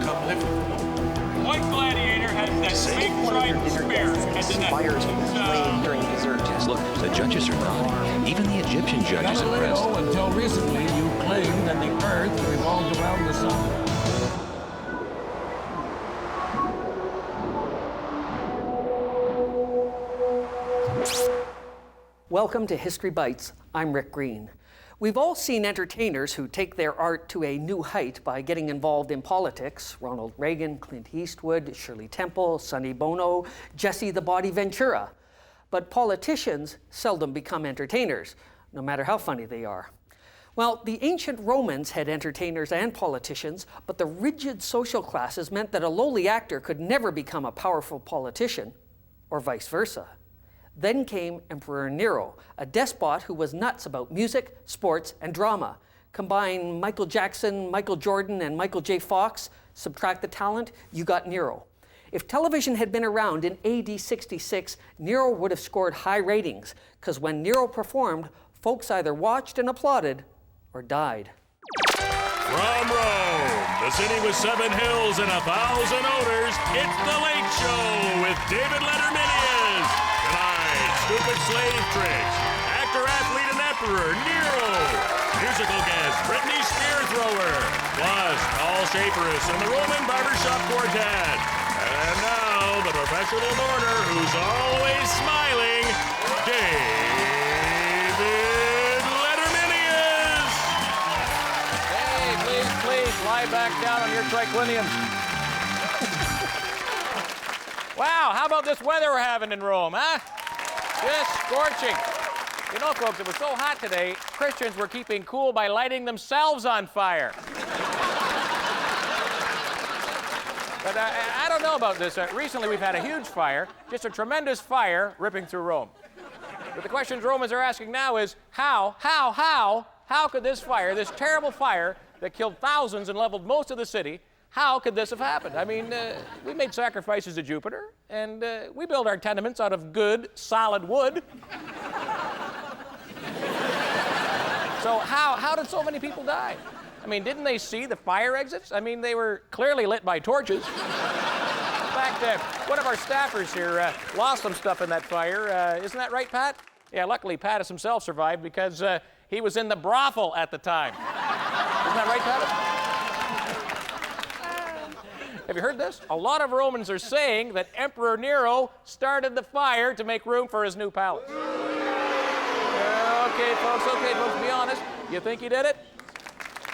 White gladiator has that big trident spear at the neck. Fires flame during dessert. Look, the judges are nodding. Even the Egyptian judge is impressed. Until recently, you claimed that the Earth revolved around the sun. Welcome to History Bites. I'm Rick Green. We've all seen entertainers who take their art to a new height by getting involved in politics. Ronald Reagan, Clint Eastwood, Shirley Temple, Sonny Bono, Jesse the Body Ventura. But politicians seldom become entertainers, no matter how funny they are. Well, the ancient Romans had entertainers and politicians, but the rigid social classes meant that a lowly actor could never become a powerful politician, or vice versa. Then came Emperor Nero, a despot who was nuts about music, sports, and drama. Combine Michael Jackson, Michael Jordan, and Michael J. Fox, subtract the talent, you got Nero. If television had been around in AD 66, Nero would have scored high ratings, because when Nero performed, folks either watched and applauded or died. From Rome, the city with 7 hills and 1,000 odors, it's The Late Show with David Letterman is. Tonight, stupid slave tricks, actor, athlete, and emperor, Nero. Musical guest, Britney Spear Thrower. Plus, Paul Schaeferis and the Roman Barbershop Quartet. And now, the professional mourner who's always smiling, David Letterman is. Hey, please, lie back down on your tricliniums. Wow, how about this weather we're having in Rome, huh? Just scorching. You know, folks, it was so hot today, Christians were keeping cool by lighting themselves on fire. But I don't know about this. Recently, we've had a huge fire, just a tremendous fire ripping through Rome. But the questions Romans are asking now is, how could this fire, this terrible fire that killed thousands and leveled most of the city, how could this have happened? I mean, we made sacrifices to Jupiter, and we built our tenements out of good, solid wood. So how did so many people die? I mean, didn't they see the fire exits? I mean, they were clearly lit by torches. In fact, one of our staffers here lost some stuff in that fire. Isn't that right, Pat? Yeah, luckily, Pattis himself survived because he was in the brothel at the time. Isn't that right, Pattis? Have you heard this? A lot of Romans are saying that Emperor Nero started the fire to make room for his new palace. Okay, folks, be honest. You think he did it?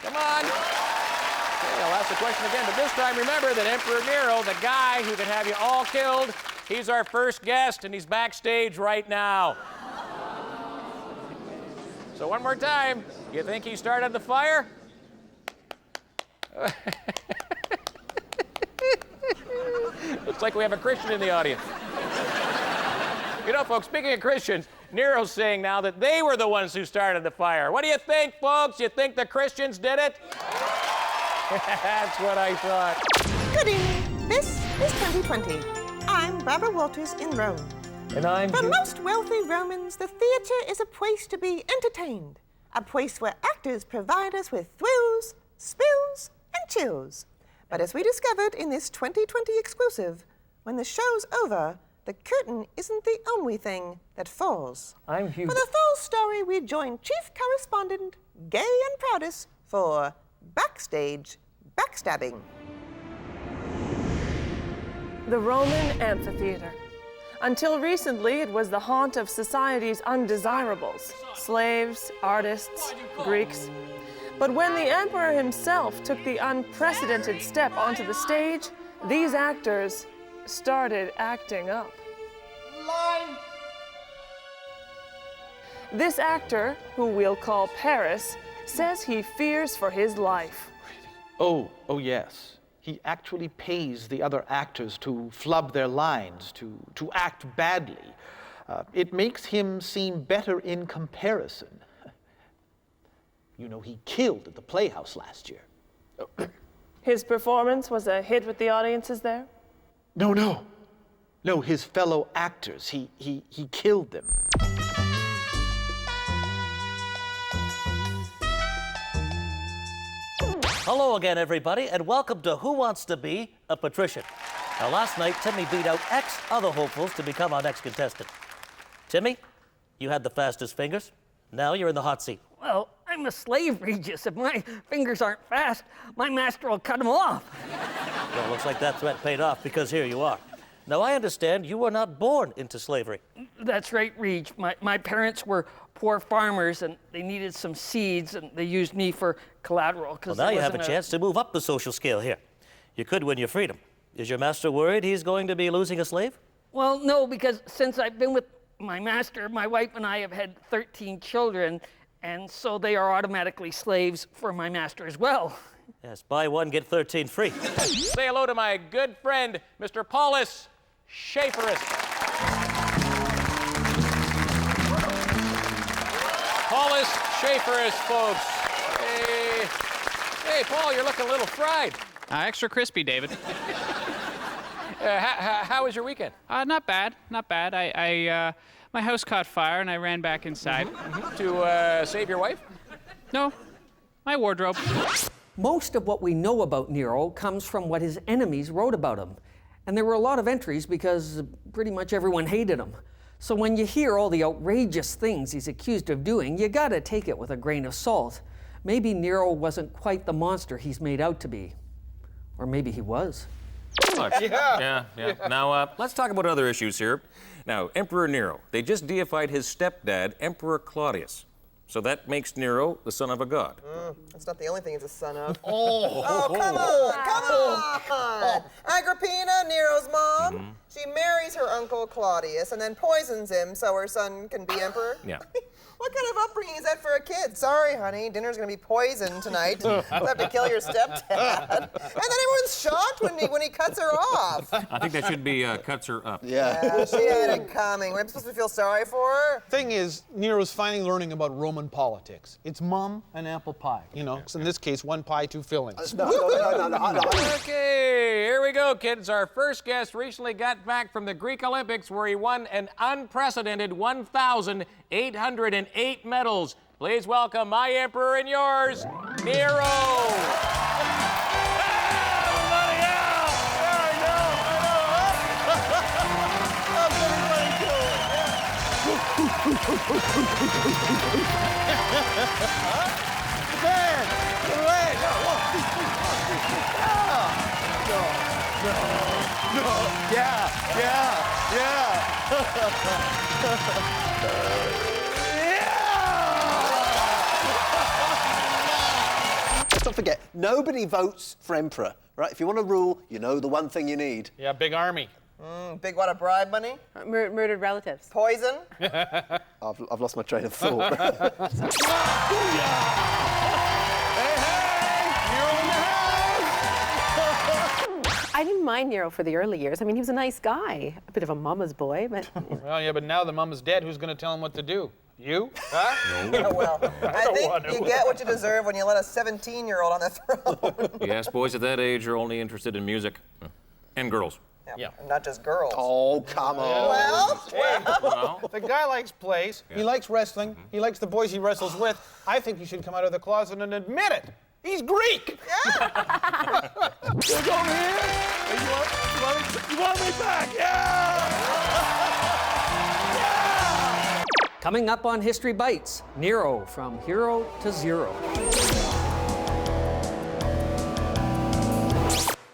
Come on. Okay, I'll ask the question again, but this time remember that Emperor Nero, the guy who can have you all killed, he's our first guest, and he's backstage right now. So one more time, you think he started the fire? Looks like we have a Christian in the audience. You know, folks, speaking of Christians, Nero's saying now that they were the ones who started the fire. What do you think, folks? You think the Christians did it? That's what I thought. Good evening. This is 2020. I'm Barbara Walters in Rome. And I'm For most wealthy Romans, the theater is a place to be entertained, a place where actors provide us with thrills, spills, and chills. But as we discovered in this 2020 exclusive, when the show's over, the curtain isn't the only thing that falls. I'm Hugh. For the full story, we join Chief Correspondent Gay and Proudest for Backstage Backstabbing. The Roman amphitheater. Until recently, it was the haunt of society's undesirables, slaves, artists, Greeks. But when the emperor himself took the unprecedented step onto the stage, these actors started acting up. Line. This actor, who we'll call Paris, says he fears for his life. Oh, yes. He actually pays the other actors to flub their lines, to act badly. It makes him seem better in comparison. You know, he killed at the Playhouse last year. His performance was a hit with the audiences there? No, his fellow actors. He killed them. Hello again, everybody, and welcome to Who Wants to Be a Patrician? Now, last night, Timmy beat out X other hopefuls to become our next contestant. Timmy, you had the fastest fingers. Now you're in the hot seat. Well, I'm a slave, Regis. If my fingers aren't fast, my master will cut them off. Well, it looks like that threat paid off, because here you are. Now, I understand you were not born into slavery. That's right, Reg. My parents were poor farmers, and they needed some seeds, and they used me for collateral. Well, now you have a chance to move up the social scale here. You could win your freedom. Is your master worried he's going to be losing a slave? Well, no, because since I've been with my master, my wife and I have had 13 children, and so they are automatically slaves for my master as well. Yes, buy one, get 13 free. Say hello to my good friend, Mr. Paulus Schaeferus. Paulus Schaeferus, folks. Hey, Paul, you're looking a little fried. Extra crispy, David. How was your weekend? Not bad, not bad. My house caught fire and I ran back inside. To save your wife? No, my wardrobe. Most of what we know about Nero comes from what his enemies wrote about him. And there were a lot of entries because pretty much everyone hated him. So when you hear all the outrageous things he's accused of doing, you gotta take it with a grain of salt. Maybe Nero wasn't quite the monster he's made out to be. Or maybe he was. Yeah. Now, let's talk about other issues here. Now, Emperor Nero, they just deified his stepdad, Emperor Claudius. So that makes Nero the son of a god. That's not the only thing he's a son of. Oh, Come on! Agrippina, Nero's mom, she marries her uncle Claudius and then poisons him so her son can be emperor. Yeah. What kind of upbringing is that for a kid? Sorry, honey, dinner's gonna be poisoned tonight. You'll have to kill your stepdad. And then everyone's shocked when he cuts her off. I think that should be cuts her up. Yeah, she had it coming. We're supposed to feel sorry for her? Thing is, Nero's finally learning about Roman politics. It's mum and apple pie. You know, so in this case, one pie, two fillings. No. Okay, here we go, kids. Our first guest recently got back from the Greek Olympics where he won an unprecedented 1,808 medals. Please welcome my emperor and yours, Nero. Don't forget, nobody votes for emperor, right? If you want to rule, you know the one thing you need. Yeah, big army. Big what, a bribe money? Murdered relatives. Poison? I've lost my train of thought. I didn't mind Nero for the early years. I mean, he was a nice guy. A bit of a mama's boy, but... Well, yeah, but now the mum is dead. Who's going to tell him what to do? You? Huh? Oh, well, I think you get what you deserve when you let a 17-year-old on the throne. Yes, boys at that age are only interested in music. And girls. Yeah. Not just girls. Oh, come on. Well. The guy likes plays. Yeah. He likes wrestling. He likes the boys he wrestles with. I think he should come out of the closet and admit it. He's Greek. Yeah. You over here? You want me back? Yeah! Coming up on History Bites, Nero from hero to zero.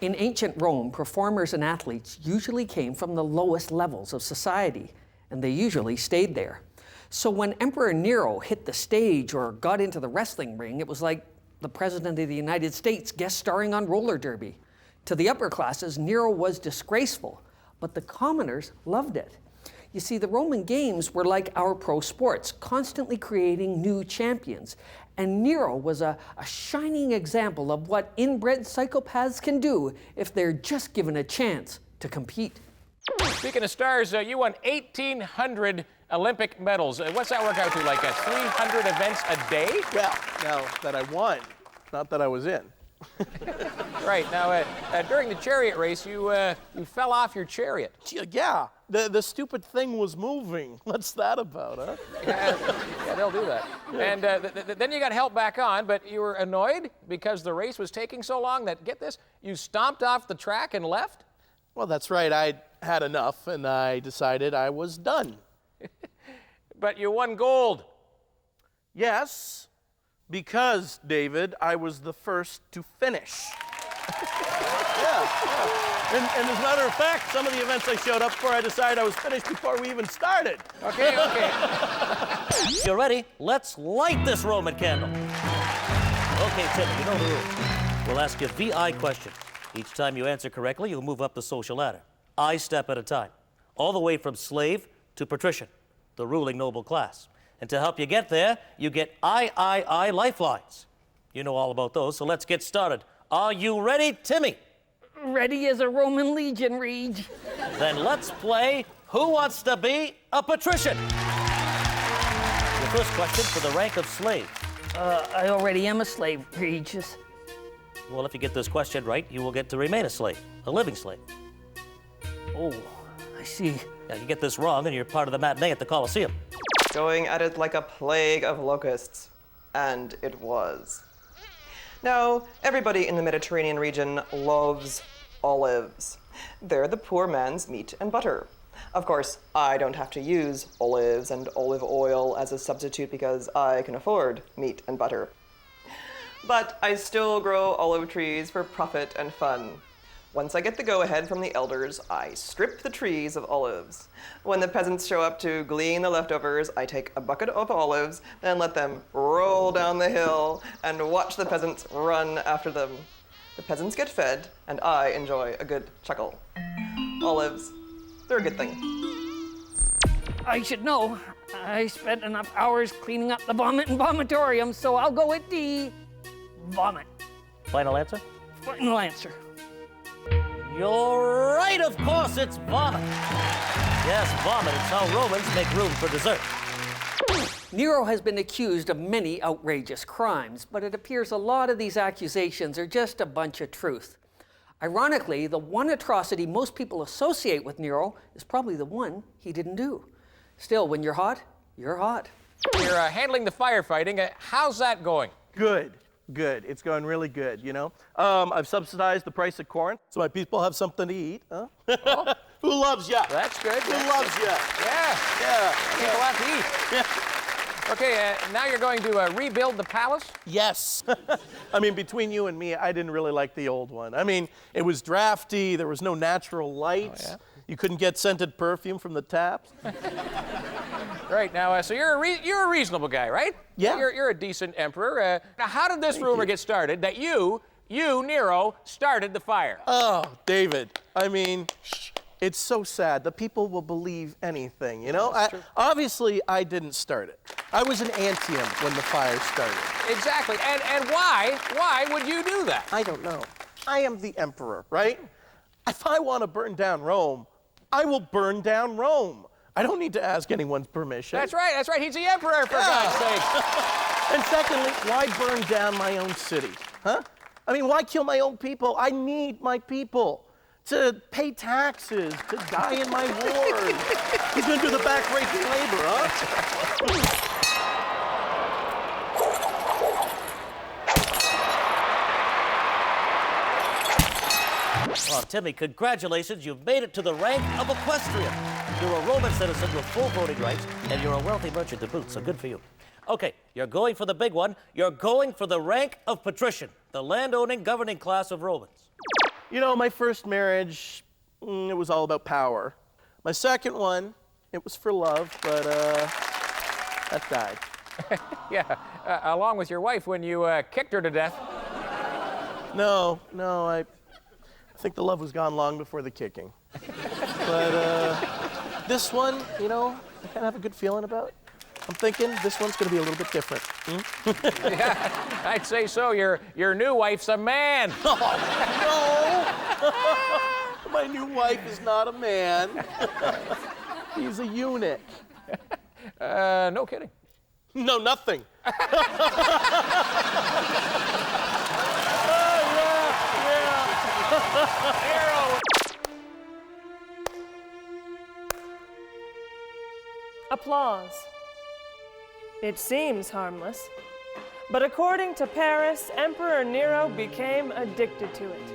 In ancient Rome, performers and athletes usually came from the lowest levels of society, and they usually stayed there. So when Emperor Nero hit the stage or got into the wrestling ring, it was like the President of the United States guest starring on roller derby. To the upper classes, Nero was disgraceful, but the commoners loved it. You see, the Roman games were like our pro sports, constantly creating new champions. And Nero was a shining example of what inbred psychopaths can do if they're just given a chance to compete. Speaking of stars, you won 1,800 Olympic medals. What's that work out to, like 300 events a day? Well, now that I won, not that I was in. Right, now during the chariot race, you fell off your chariot. Yeah, The stupid thing was moving. What's that about, huh? Yeah, they'll do that. And then you got help back on, but you were annoyed because the race was taking so long that, get this, you stomped off the track and left? Well, that's right. I had enough, and I decided I was done. But you won gold. Yes, because, David, I was the first to finish. Yeah. And as a matter of fact, some of the events I showed up for, I decided I was finished before we even started. Okay. You ready? Let's light this Roman candle. Okay, Timmy, you know the rules. We'll ask you VI questions. Each time you answer correctly, you'll move up the social ladder. I step at a time. All the way from slave to patrician, the ruling noble class. And to help you get there, you get I lifelines. You know all about those, so let's get started. Are you ready, Timmy? Ready as a Roman legion, Reg. Then let's play Who Wants to Be a Patrician? Your first question for the rank of slave. I already am a slave, Regis. Well, if you get this question right, you will get to remain a slave, a living slave. Oh, I see. Yeah, you get this wrong and you're part of the matinee at the Coliseum. Going at it like a plague of locusts. And it was. Now, everybody in the Mediterranean region loves olives. They're the poor man's meat and butter. Of course, I don't have to use olives and olive oil as a substitute because I can afford meat and butter. But I still grow olive trees for profit and fun. Once I get the go-ahead from the elders, I strip the trees of olives. When the peasants show up to glean the leftovers, I take a bucket of olives and let them roll down the hill and watch the peasants run after them. The peasants get fed, and I enjoy a good chuckle. Olives, they're a good thing. I should know. I spent enough hours cleaning up the vomit and vomitorium, so I'll go with D. Vomit. Final answer? Final answer. You're right, of course, it's vomit. Yes, vomit is how Romans make room for dessert. Nero has been accused of many outrageous crimes, but it appears a lot of these accusations are just a bunch of truth. Ironically, the one atrocity most people associate with Nero is probably the one he didn't do. Still, when you're hot, you're hot. You're handling the firefighting. How's that going? Good. It's going really good, you know. I've subsidized the price of corn, so my people have something to eat, huh? Oh. Who loves ya? That's good. Who loves ya? Yeah. People have to eat. Yeah. Okay, now you're going to rebuild the palace? Yes. I mean, between you and me, I didn't really like the old one. I mean, it was drafty, there was no natural light. Oh, yeah? You couldn't get scented perfume from the taps. Right, now, so you're a reasonable guy, right? Yeah. You're a decent emperor. Now, how did this rumor get started that you, Nero, started the fire? Oh, David, I mean, it's so sad. The people will believe anything, you know? Obviously, I didn't start it. I was in Antium when the fire started. Exactly, and why would you do that? I don't know. I am the emperor, right? If I want to burn down Rome, I will burn down Rome. I don't need to ask anyone's permission. That's right. He's the emperor, for God's sake. And secondly, why burn down my own city, huh? I mean, why kill my own people? I need my people to pay taxes, to die in my ward. He's going to do the back-breaking labor, huh? Well, Timmy, congratulations. You've made it to the rank of equestrian. You're a Roman citizen with full voting rights, and you're a wealthy merchant to boot, so good for you. Okay, you're going for the big one. You're going for the rank of patrician, the land-owning, governing class of Romans. You know, my first marriage, it was all about power. My second one, it was for love, but that died. Yeah, along with your wife when you kicked her to death. No, I think the love was gone long before the kicking. But this one, you know, I kind of have a good feeling about. I'm thinking this one's going to be a little bit different. Yeah, I'd say so. Your new wife's a man. Oh, no! My new wife is not a man. He's a eunuch. No kidding. No, nothing. Nero. applause. It seems harmless, but according to Paris, Emperor Nero became addicted to it.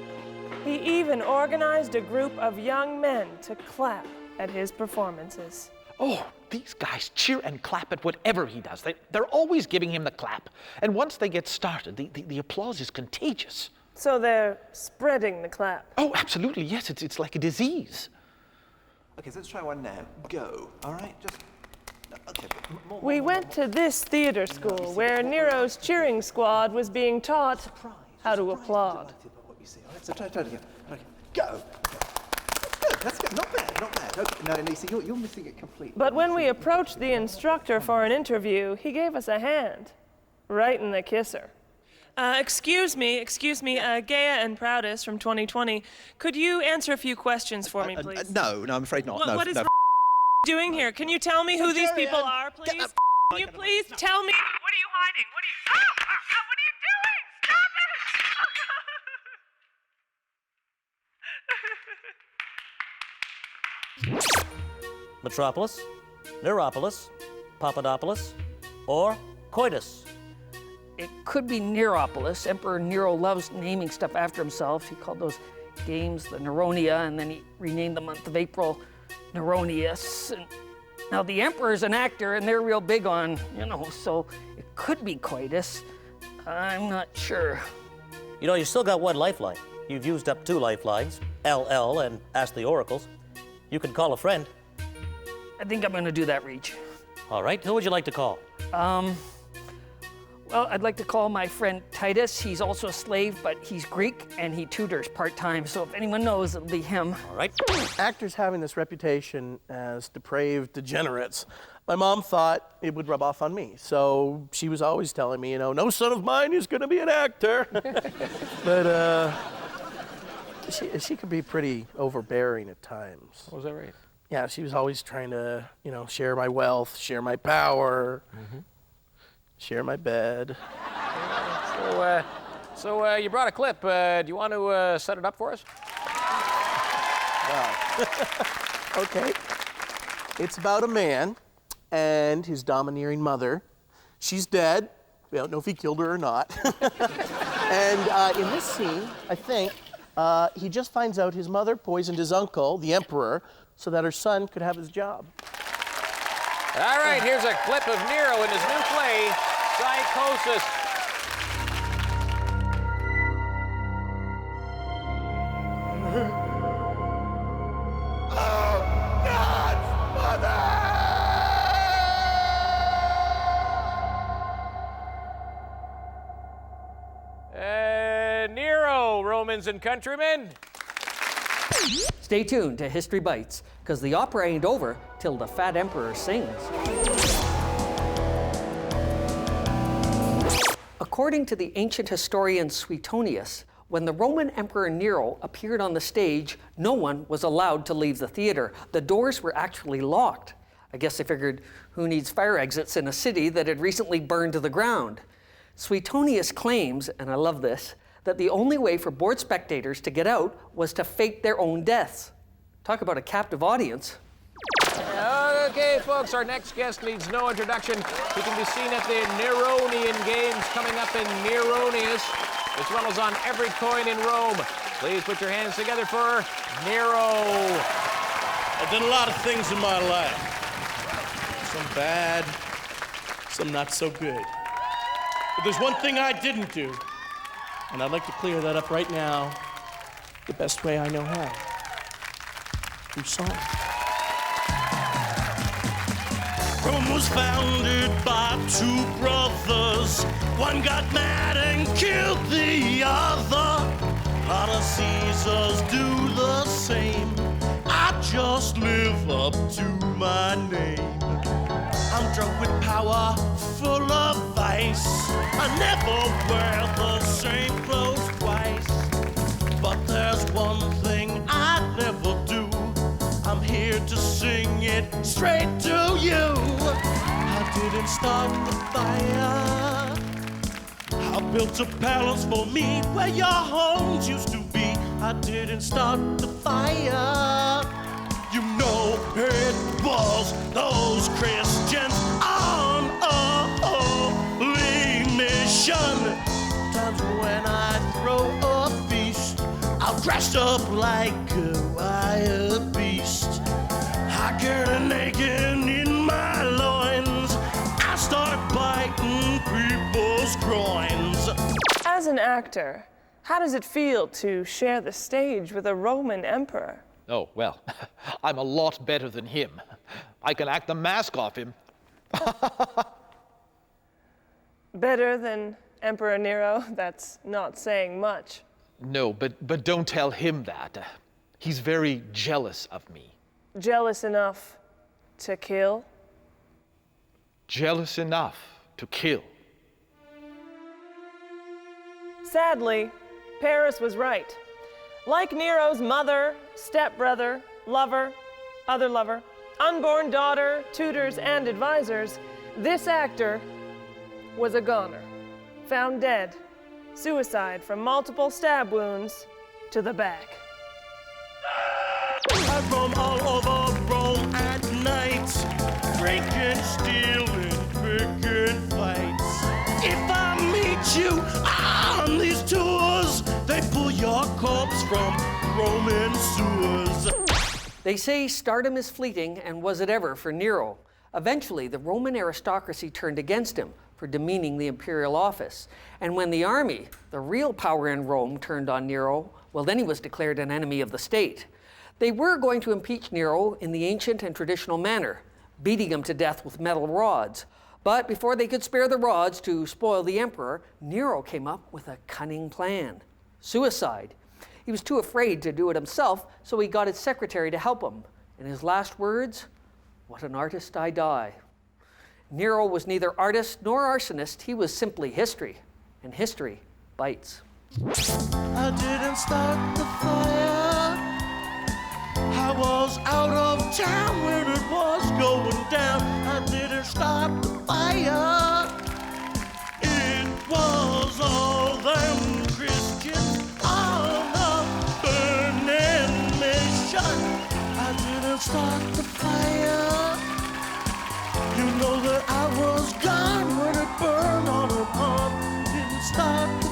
He even organized a group of young men to clap at his performances. Oh, these guys cheer and clap at whatever he does. They're always giving him the clap. And once they get started, the applause is contagious. So they're spreading the clap. Oh, absolutely, yes. It's like a disease. Okay, so let's try one now. Go. All right, just... Okay. We went to this theater school where Nero's cheering squad was being taught how to applaud. So try it again. Okay. Go. That's good. Not bad. Okay. No, Lisa, you're missing it completely. But when we approached the instructor for an interview, he gave us a hand, right in the kisser. Excuse me, Gaia and Proudest from 2020. Could you answer a few questions for me, please? No, I'm afraid not. What is doing here? Can you tell me who these people are, please? Can you please tell me? What are you hiding? What are you doing? Stop it! Metropolis, Neropolis, Papadopoulos, or Coitus? It could be Neropolis. Emperor Nero loves naming stuff after himself. He called those games the Neronia, and then he renamed the month of April Neronius. And now the emperor's an actor, and they're real big on, so it could be Coitus. I'm not sure. You know, you still got one lifeline. You've used up 2 lifelines, LL and Ask the Oracles. You can call a friend. I think I'm gonna do that, Reach. All right, who would you like to call? Well, I'd like to call my friend Titus. He's also a slave, but he's Greek, and he tutors part-time, so if anyone knows, it'll be him. All right. Actors having this reputation as depraved degenerates, my mom thought it would rub off on me. So she was always telling me, no son of mine is going to be an actor. But she could be pretty overbearing at times. Was that right? Yeah, she was always trying to, share my wealth, share my power. Share my bed. So you brought a clip. Do you want to set it up for us? Wow. Okay. It's about a man and his domineering mother. She's dead. We don't know if he killed her or not. And in this scene, I think, he just finds out his mother poisoned his uncle, the emperor, so that her son could have his job. All right, here's a clip of Nero in his new play, Psychosis. Nero, Romans and countrymen. Stay tuned to History Bites, because the opera ain't over till the fat emperor sings. According to the ancient historian Suetonius, when the Roman Emperor Nero appeared on the stage, no one was allowed to leave the theater. The doors were actually locked. I guess they figured, who needs fire exits in a city that had recently burned to the ground? Suetonius claims, and I love this, that the only way for bored spectators to get out was to fake their own deaths. Talk about a captive audience. Okay, folks, our next guest needs no introduction. He can be seen at the Neronian Games coming up in Neronius, as well as on every coin in Rome. Please put your hands together for Nero. I've done a lot of things in my life. Some bad, some not so good. But there's one thing I didn't do, and I'd like to clear that up right now the best way I know how. Through song. Rome was founded by 2 brothers. One got mad and killed the other. Lot of Caesars do the same. I just live up to my name. I'm drunk with power, full of vice. I never wear the same clothes twice. But there's one thing I never do. I'm here to sing it straight to you. I didn't start the fire. I built a palace for me where your homes used to be. I didn't start the fire. You know It was those Christians on a holy mission. Times when I throw a feast, I'm dressed up like a wild beast. I get naked in my loins, I start biting people's groins. As an actor, how does it feel to share the stage with a Roman emperor? Oh, well, I'm a lot better than him. I can act the mask off him. Better than Emperor Nero? That's not saying much. No, but don't tell him that. He's very jealous of me. Jealous enough to kill? Jealous enough to kill. Sadly, Paris was right. Like Nero's mother, stepbrother, lover, other lover, unborn daughter, tutors, and advisors, this actor was a goner. Found dead. Suicide from multiple stab wounds to the back. I roam all over Rome at night, drinking, stealing, picking fights. If I meet you on these tours, they pull your corpse from Roman sewers. They say stardom is fleeting, and was it ever for Nero? Eventually, the Roman aristocracy turned against him for demeaning the imperial office. And when the army, the real power in Rome, turned on Nero, well, then he was declared an enemy of the state. They were going to impeach Nero in the ancient and traditional manner, beating him to death with metal rods. But before they could spare the rods to spoil the emperor, Nero came up with a cunning plan: suicide. He was too afraid to do it himself, so he got his secretary to help him. In his last words, "What an artist I die." Nero was neither artist nor arsonist. He was simply history, and history bites. I didn't start the fire. I was out of town when it was going down. I didn't start the fire. It was all them Christians on a burning mission. I didn't start the fire. You know that I was gone when it burned on and on. Didn't start the